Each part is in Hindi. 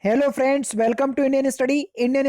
Hello friends, welcome to Indian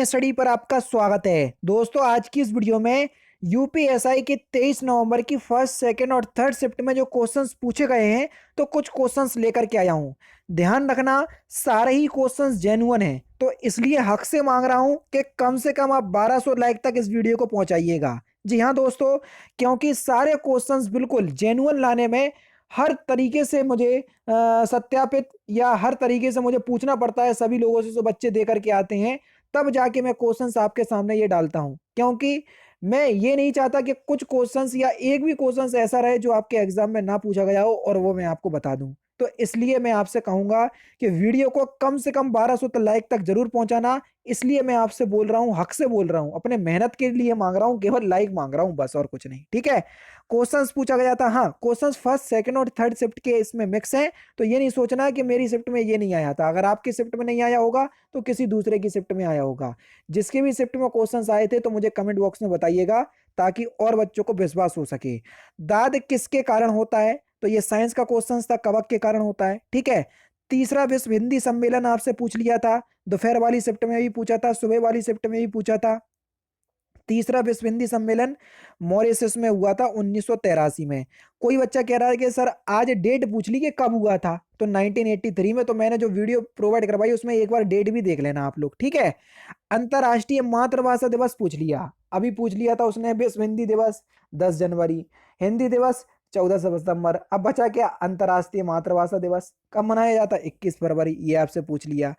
study पर आपका स्वागत है। दोस्तों, आज की इस वीडियो में यूपीएसआई के 23 नवंबर की फर्स्ट, सेकंड और थर्ड शिफ्ट में जो क्वेश्चंस पूछे गए हैं, तो कुछ क्वेश्चंस लेकर के आया हूं। ध्यान रखना, सारे ही क्वेश्चंस जेन्युइन हैं, तो इसलिए हक से मांग रहा हूं कि कम से कम आप 1200 लाइक तक इस वीडियो को पहुंचाइएगा। जी हाँ दोस्तों, क्योंकि सारे क्वेश्चंस बिल्कुल जेन्युइन लाने में हर तरीके से मुझे सत्यापित या हर तरीके से मुझे पूछना पड़ता है सभी लोगों से जो बच्चे दे करके आते हैं, तब जाके मैं क्वेश्चंस आपके सामने ये डालता हूं। क्योंकि मैं ये नहीं चाहता कि कुछ क्वेश्चंस या एक भी क्वेश्चंस ऐसा रहे जो आपके एग्जाम में ना पूछा गया हो और वो मैं आपको बता दूं। तो इसलिए मैं आपसे कहूंगा कि वीडियो को कम से कम 1200 लाइक तक जरूर पहुंचाना। इसलिए मैं आपसे बोल रहा हूं, हक से बोल रहा हूं, अपने मेहनत के लिए मांग रहा हूं, केवल लाइक मांग रहा हूं, बस और कुछ नहीं। ठीक है। क्वेश्चंस पूछा गया था। हाँ, क्वेश्चंस फर्स्ट, सेकंड और थर्ड शिफ्ट के इसमें मिक्स हैं। तो ये नहीं सोचना कि मेरी शिफ्ट में ये नहीं आया था। अगर आपकी शिफ्ट में नहीं आया होगा तो किसी दूसरे की शिफ्ट में आया होगा। जिसके भी शिफ्ट में क्वेश्चंस आए थे तो मुझे कमेंट बॉक्स में बताइएगा, ताकि और बच्चों को विश्वास हो सके। दाद किसके कारण होता है? तो ये साइंस का क्वेश्चन था, कवक के कारण होता है। ठीक है। तीसरा विश्व हिंदी सम्मेलन आपसे पूछ लिया था, दोपहर वाली शिफ्ट में भी पूछा था, सुबह वाली शिफ्ट में भी पूछा था। तीसरा विश्व हिंदी सम्मेलन मॉरिशस में हुआ था 1983 में। कोई बच्चा कह रहा है कि सर आज डेट पूछ ली कि कब हुआ था, तो 1983 में। तो मैंने जो वीडियो प्रोवाइड करवाई उसमें एक बार डेट भी देख लेना आप लोग। ठीक है। अंतर्राष्ट्रीय मातृभाषा दिवस पूछ लिया, अभी पूछ लिया था उसने। विश्व हिंदी दिवस 10 जनवरी, हिंदी दिवस 14 सितंबर। अब बचा क्या? अंतर्राष्ट्रीय मातृभाषा दिवस कब मनाया जाता है? 21 फरवरी। ये आपसे पूछ लिया।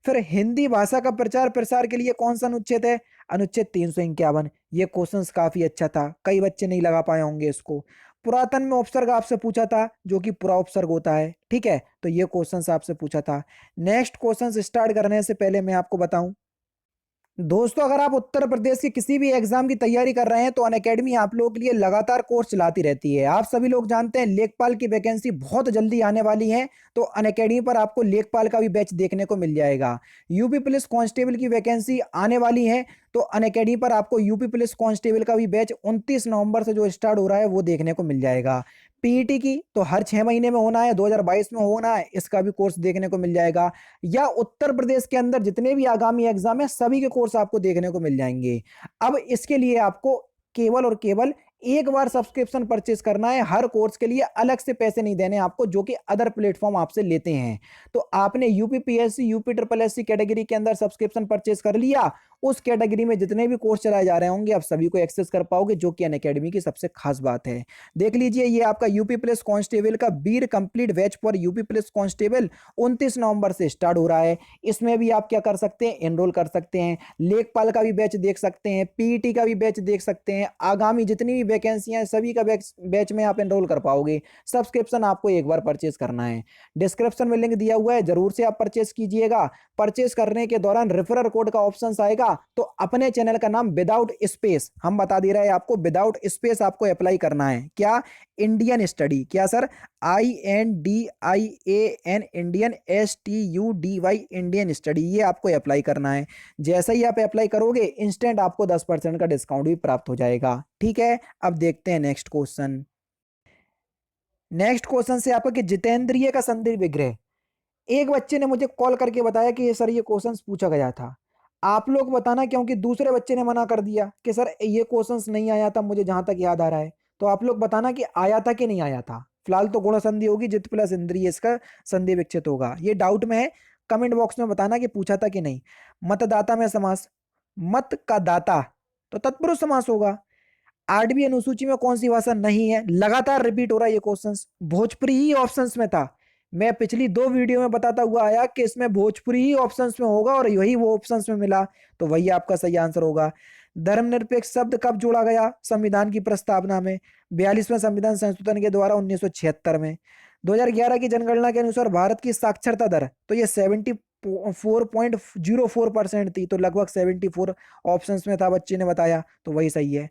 फिर हिंदी भाषा का प्रचार प्रसार के लिए कौन सा अनुच्छेद है? अनुच्छेद 351। ये क्वेश्चंस काफी अच्छा था, कई बच्चे नहीं लगा पाए होंगे इसको। पुरातन में उपसर्ग आपसे पूछा था, जो कि पूरा उपसर्ग होता है। ठीक है, तो ये क्वेश्चंस आपसे पूछा था। नेक्स्ट क्वेश्चंस स्टार्ट करने से पहले मैं आपको बताऊं, दोस्तों, अगर आप उत्तर प्रदेश के किसी भी एग्जाम की तैयारी कर रहे हैं तो अनअकैडमी आप लोगों के लिए लगातार कोर्स चलाती रहती है। आप सभी लोग जानते हैं लेखपाल की वैकेंसी बहुत जल्दी आने वाली है, तो अनअकैडमी पर आपको लेखपाल का भी बैच देखने को मिल जाएगा। यूपी पुलिस कांस्टेबल की वैकेंसी आने वाली है, तो अनअकैडमी पर आपको यूपी पुलिस कांस्टेबल का भी बैच 29 नवंबर से जो स्टार्ट हो रहा है वो देखने को मिल जाएगा। पीईटी की तो हर 6 महीने में होना है, 2022 में होना है, इसका भी कोर्स देखने को मिल जाएगा। या उत्तर प्रदेश के अंदर जितने भी आगामी एग्जाम है सभी के कोर्स आपको देखने को मिल जाएंगे। अब इसके लिए आपको केवल और केवल एक बार सब्सक्रिप्शन परचेज करना है। हर कोर्स के लिए अलग से पैसे नहीं देने आपको, जो कि अदर प्लेटफॉर्म आपसे लेते हैं। तो आपने UPPSC, UP triple SC category के अंदर सब्सक्रिप्शन परचेज कर लिया, उस कैटेगरी में जितने भी कोर्स चलाए जा रहे होंगे आप सभी को एक्सेस कर पाओगे, जो कि अनअकैडमी की सबसे खास बात है। देख लीजिए, ये आपका यूपी पुलिस कांस्टेबल का बीर complete batch for UP police constable 29 नवंबर से स्टार्ट हो रहा है। इसमें भी आप क्या कर सकते हैं? एनरोल कर सकते हैं। लेखपाल का भी बैच देख सकते हैं, पीईटी का भी बैच देख सकते हैं। आगामी जितनी भी वैकेंसियां सभी का बैच में आप एनरोल कर पाओगे। सब्सक्रिप्शन आपको एक बार परचेज करना है। डिस्क्रिप्शन में लिंक दिया हुआ है, जरूर से आप परचेज कीजिएगा। परचेज करने के दौरान रेफरल कोड का ऑप्शन आएगा, तो अपने चैनल का नाम विदाउट स्पेस, हम बता दे रहे हैं आपको, विदाउट स्पेस आपको अप्लाई करना है। क्या? Indian study. क्या sir? INDIAN, Indian, STUDY, Indian study, ये आपको अप्लाई करना है। जैसे ही आप अप्लाई करोगे इंस्टेंट आपको 10% का डिस्काउंट भी प्राप्त हो जाएगा। ठीक है। अब देखते हैं नेक्स्ट क्वेश्चन। नेक्स्ट क्वेश्चन से आपका कि जितेंद्रिय का संधि विग्रह। एक बच्चे ने मुझे कॉल करके बताया कि ये सर ये क्वेश्चंस पूछा गया था। आप लोग बताना, क्योंकि दूसरे बच्चे ने मना कर दिया कि सर ये क्वेश्चंस नहीं आया था, मुझे जहां तक याद आ रहा है। तो आप लोग बताना कि आया था कि नहीं आया था। फिलहाल तो गुण संधि होगी, जित प्लस इंद्रिय, इसका संधि विच्छेद होगा। ये डाउट में है, कमेंट बॉक्स में बताना कि पूछा था कि नहीं। मतदाता में समास, मत का दाता तो तत्पुरुष समास होगा। 8वीं अनुसूची में कौन सी भाषा नहीं है? लगातार रिपीट हो रहा है ये क्वेश्चंस। भोजपुरी ही ऑप्शंस में था। मैं पिछली 2 वीडियो में बताता हुआ आया कि इसमें भोजपुरी ही ऑप्शंस में होगा, और यही वो ऑप्शंस में मिला, तो वही आपका सही आंसर होगा। धर्मनिरपेक्ष शब्द कब जोड़ा गया संविधान की प्रस्तावना में? 42वें संविधान संशोधन के द्वारा 1976 में। 2011 की जनगणना के अनुसार भारत की साक्षरता दर, तो ये 74.04% थी, तो लगभग 74 ऑप्शंस में था, बच्चे ने बताया, तो वही सही है।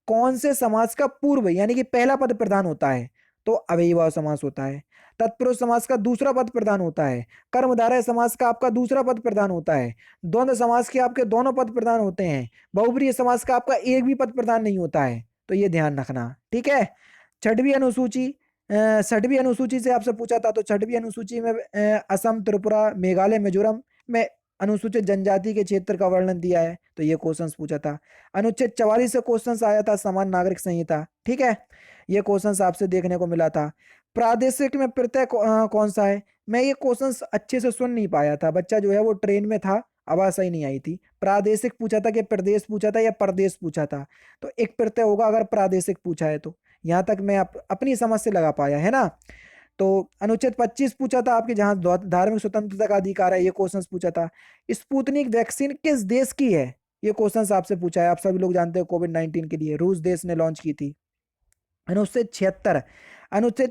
कौन से समास का पूर्व यानी कि पहला पद प्रधान होता है? तो अव्ययीभाव समास होता है। तत्पुरुष समास का दूसरा पद प्रधान होता है। कर्मधारय समास का आपका दूसरा पद प्रधान होता है। द्वंद्व समास के आपके दोनों पद प्रधान होते हैं। बहुब्रीहि समास का आपका एक भी पद प्रधान नहीं होता है, तो ये ध्यान रखना। ठीक है। छठवीं अनुसूची, 6वीं अनुसूची से आपसे पूछा था, तो 6वीं अनुसूची में असम, त्रिपुरा, मेघालय, मिजोरम में अनुसूचित जनजाति के क्षेत्र का वर्णन दिया है, तो ये क्वेश्चन पूछा था। अनुच्छेद 44 से क्वेश्चन आया था समान नागरिक संहिता, ठीक है, ये क्वेश्चन आपसे देखने को मिला था। प्रादेशिक में प्रत्यय कौन सा है? मैं ये क्वेश्चन अच्छे से सुन नहीं पाया था, बच्चा जो है वो ट्रेन में था, आवाज सही नहीं आई थी। प्रादेशिक पूछा था कि प्रदेश पूछा था या प्रदेश पूछा था? तो एक प्रत्यय होगा अगर प्रादेशिक पूछा है तो। यहां तक मैं अपनी समझ से लगा पाया है ना। तो अनुच्छेद 25 पूछा था आपके, जहां धार्मिक स्वतंत्रता का अधिकार है, ये क्वेश्चन पूछा था। स्पुतनिक वैक्सीन किस देश की है? ये क्वेश्चन आपसे पूछा है, आप सभी लोग जानते हैं कोविड-19 के लिए रूस देश ने लॉन्च की थी। अनुच्छेद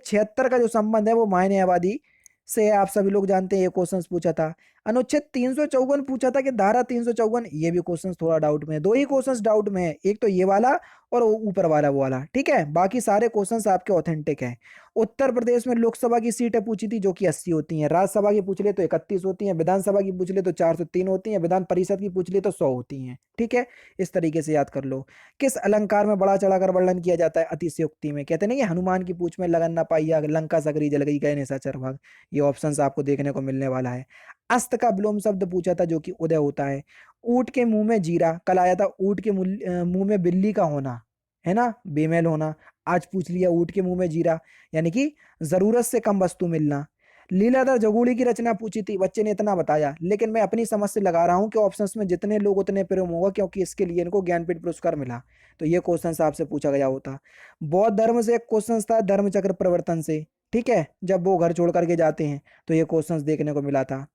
76 का जो संबंध है वो मायने आबादी से है, आप सभी लोग जानते हैं, ये क्वेश्चन पूछा था। अनुच्छेद 354 पूछा था कि धारा 354, ये भी क्वेश्चन थोड़ा डाउट में है, दो ही क्वेश्चन डाउट में है, एक तो ये वाला और ऊपर वाला वो वाला, ठीक है, बाकी सारे क्वेश्चंस आपके ऑथेंटिक हैं। उत्तर प्रदेश में लोकसभा की सीटें पूछी थी जो कि 80 होती हैं, राज्यसभा की पूछ ले तो 31 होती हैं, विधानसभा की पूछ ले तो 403 होती हैं, विधान परिषद की पूछ ले तो 100 होती हैं, ठीक है, इस तरीके से याद कर लो। किस अलंकार में बड़ा चढ़ाकर वर्णन किया जाता है? अतिशयोक्ति में। कहते नहीं हनुमान की पूछ में लगन ना पाई आग, लंका सगरी जल गई, गए निशाचर भाग। ये ऑप्शंस आपको देखने को मिलने वाला है। अस्त का विलोम शब्द पूछा था जो कि उदय होता है। ऊंट के मुंह में जीरा, कल आया था ऊंट के मुंह में बिल्ली का होना, है ना, बेमेल होना। आज पूछ लिया ऊंट के मुंह में जीरा, यानी कि जरूरत से कम वस्तु मिलना। लीलाधर जगूड़ी की रचना पूछी थी, बच्चे ने इतना बताया, लेकिन मैं अपनी समझ से लगा रहा हूं कि ऑप्शंस में जितने लोग उतने प्रेम होगा, क्योंकि इसके लिए इनको ज्ञानपीठ पुरस्कार मिला। तो ये क्वेश्चन आपसे पूछा गया होता। बौद्ध धर्म से एक क्वेश्चन था, धर्म चक्र प्रवर्तन से, ठीक है, जब वो घर छोड़ करके जाते हैं, तो ये क्वेश्चन देखने को मिला था।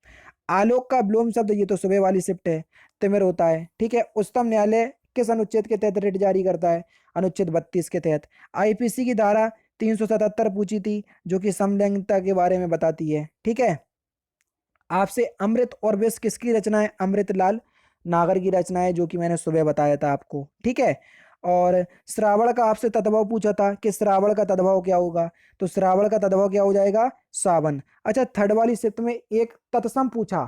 आलोक का विलोम शब्द, ये तो सुबह वाली शिफ्ट है, तिमिर होता है, ठीक है। उच्चतम न्यायालय किस अनुच्छेद के तहत रिट जारी करता है? अनुच्छेद 32 के तहत। आईपीसी की धारा 377 पूछी थी जो कि समलैंगिकता के बारे में बताती है, ठीक है। आपसे अमृत और विष किसकी रचना है? अमृतलाल नागर की रचना है, जो कि मैंने सुबह बताया था आपको, ठीक है। और श्रावण का आपसे तद्भव पूछा था कि श्रावण का तद्भव क्या होगा? तो श्रावण का तद्भव क्या हो जाएगा? सावन। अच्छा, थर्ड वाली शिफ्ट में एक तत्सम पूछा,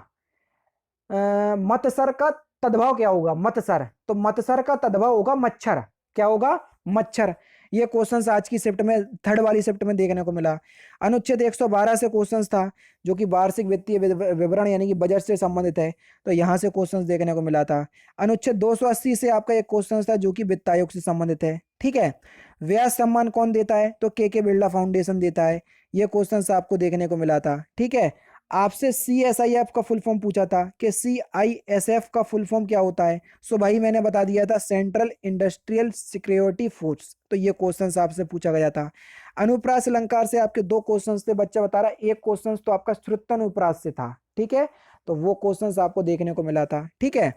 मतसर का तद्भव क्या होगा? मतसर, तो मतसर का तद्भव होगा मच्छर। क्या होगा? मच्छर। ये क्वेश्चंस आज की शिफ्ट में, थर्ड वाली शिफ्ट में देखने को मिला। अनुच्छेद 112 से क्वेश्चंस था जो कि वार्षिक वित्तीय विवरण यानी कि बजट से संबंधित है, तो यहां से क्वेश्चंस देखने को मिला था। अनुच्छेद 280 से आपका एक क्वेश्चन था जो कि वित्त आयोग से संबंधित है, ठीक है। व्यास सम्मान कौन देता है? तो के बिरला फाउंडेशन देता है। ये क्वेश्चंस आपको देखने को मिला था, ठीक है। आपसे CSIF का फुल फॉर्म पूछा था कि CISF का फुल फॉर्म क्या होता है? सो भाई मैंने बता दिया था, सेंट्रल इंडस्ट्रियल सिक्योरिटी फोर्स। तो ये क्वेश्चन आपसे पूछा गया था। अनुप्रास अलंकार से आपके दो क्वेश्चन थे, बच्चा बता रहा है, एक क्वेश्चन तो आपका श्रुत्यनुप्रास से था, ठीक है, तो वो क्वेश्चंस आपको देखने को मिला था, ठीक है।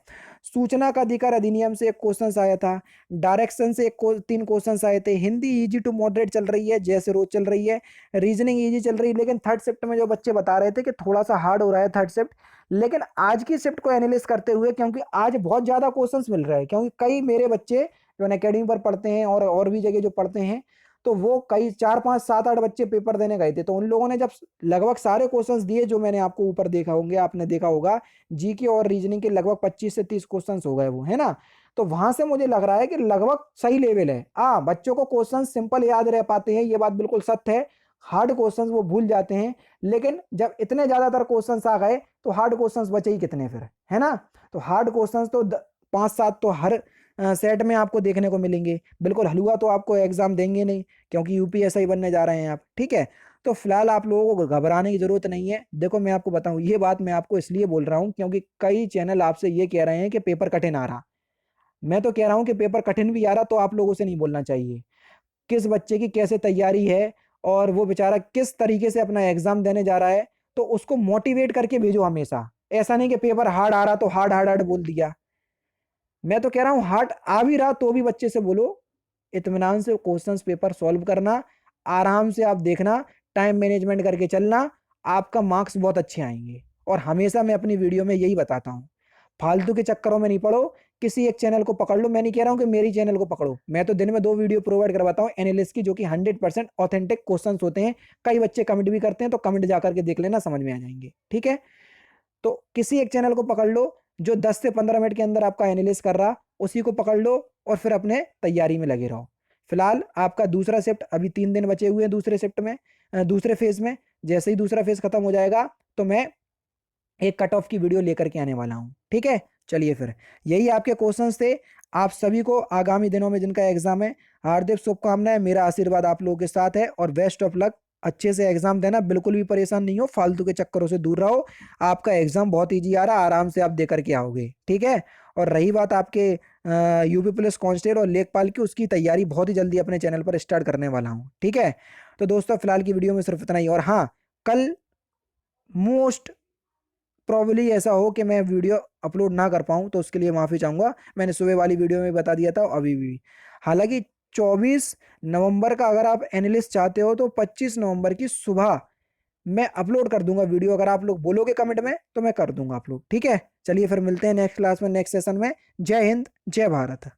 सूचना का अधिकार अधिनियम से एक क्वेश्चन आया था। डायरेक्शन से तीन क्वेश्चन आए थे। हिंदी इजी टू मॉडरेट चल रही है, जैसे रोज चल रही है। रीजनिंग इजी चल रही है, लेकिन थर्ड शिफ्ट में जो बच्चे बता रहे थे कि थोड़ा सा हार्ड हो रहा है थर्ड शिफ्ट, लेकिन आज की शिफ्ट को एनालिसिस करते हुए, क्योंकि आज बहुत ज्यादा क्वेश्चंस मिल रहे हैं, क्योंकि कई मेरे बच्चे जो अकेडमी पर पढ़ते हैं और भी जगह जो पढ़ते हैं, तो वो कई 4 5 7 8 बच्चे पेपर देने गए थे, तो उन लोगों ने जब लगभग सारे क्वेश्चंस दिए जो मैंने आपको ऊपर देखा होंगे, आपने देखा होगा, जीके और रीजनिंग के लगभग 25 से 30 क्वेश्चंस हो गए वो, है ना। तो वहां से मुझे लग रहा है कि लगभग सही लेवल है। बच्चों को क्वेश्चन सिंपल याद रह पाते हैं, ये बात बिल्कुल सत्य है। हार्ड क्वेश्चंस वो भूल जाते हैं, लेकिन जब इतने ज्यादातर क्वेश्चंस आ गए तो हार्ड क्वेश्चंस बचे ही कितने फिर, है ना। तो हार्ड क्वेश्चंस तो 5 7 तो हर सेट में आपको देखने को मिलेंगे। बिल्कुल हलवा तो आपको एग्जाम देंगे नहीं, क्योंकि यूपीएसआई बनने जा रहे हैं आप, ठीक है। तो फिलहाल आप लोगों को घबराने की जरूरत नहीं है। देखो मैं आपको बताऊं, ये बात मैं आपको इसलिए बोल रहा हूं क्योंकि कई चैनल आपसे ये कह रहे हैं कि पेपर कठिन आ रहा। मैं तो कह रहा हूं कि पेपर कठिन भी आ रहा तो आप लोगों से नहीं बोलना चाहिए। किस बच्चे की कैसे तैयारी है और वो बेचारा किस तरीके से अपना एग्जाम देने जा रहा है, तो उसको मोटिवेट करके भेजो हमेशा। ऐसा नहीं कि पेपर हार्ड आ रहा तो हार्ड हार्ड हार्ड बोल दिया। मैं तो कह रहा हूं हार्ड आ भी रहा तो भी बच्चे से बोलो इत्मीनान से क्वेश्चंस पेपर सॉल्व करना, आराम से आप देखना, टाइम मैनेजमेंट करके चलना, आपका मार्क्स बहुत अच्छे आएंगे। और हमेशा मैं अपनी वीडियो में यही बताता हूँ, फालतू के चक्करों में नहीं पड़ो, किसी एक चैनल को पकड़ लो। मैं नहीं कह रहा हूं कि मेरी चैनल को पकड़ो, मैं तो दिन में 2 वीडियो प्रोवाइड करवाता हूं एनालिस्ट की, जो कि 100% ऑथेंटिक क्वेश्चंस होते हैं। कई बच्चे कमेंट भी करते हैं, तो कमेंट जाकर के देख लेना, समझ में आ जाएंगे, ठीक है। तो किसी एक चैनल को पकड़ लो जो 10 से 15 मिनट के अंदर आपका एनालिसिस कर रहा, उसी को पकड़ लो और फिर अपने तैयारी में लगे रहो। फिलहाल आपका दूसरा शिफ्ट, अभी 3 दिन बचे हुए हैं दूसरे शिफ्ट में, दूसरे फेज में। जैसे ही दूसरा फेज खत्म हो जाएगा तो मैं एक कट ऑफ की वीडियो लेकर के आने वाला हूँ। ठीक है, चलिए फिर यही आपके क्वेश्चंस थे। आप सभी को आगामी दिनों में जिनका एग्जाम है, हार्दिक शुभकामनाएं, मेरा आशीर्वाद आप लोगों के साथ है और बेस्ट ऑफ लक। अच्छे से एग्जाम देना, बिल्कुल भी परेशान नहीं हो, फालतू के चक्करों से दूर रहो। आपका एग्जाम बहुत ईजी आ रहा है, आराम से आप दे करके आओगे। ठीक है, और रही बात आपके यूपी पुलिस कांस्टेबल और लेखपाल की, उसकी तैयारी बहुत ही जल्दी अपने चैनल पर स्टार्ट करने वाला हूँ। ठीक है, तो दोस्तों फिलहाल की वीडियो में सिर्फ इतना ही। और हाँ, कल मोस्ट प्रॉब्ली ऐसा हो कि मैं वीडियो अपलोड ना कर पाऊँ, तो उसके लिए माफ़ी चाहूँगा। मैंने सुबह वाली वीडियो में बता दिया था, अभी भी। हालांकि 24 नवंबर का अगर आप एनालिस्ट चाहते हो तो 25 नवंबर की सुबह मैं अपलोड कर दूंगा वीडियो। अगर आप लोग बोलोगे कमेंट में तो मैं कर दूंगा अपलोड। ठीक है, चलिए फिर मिलते हैं नेक्स्ट क्लास में, नेक्स्ट सेशन में। जय हिंद, जय भारत।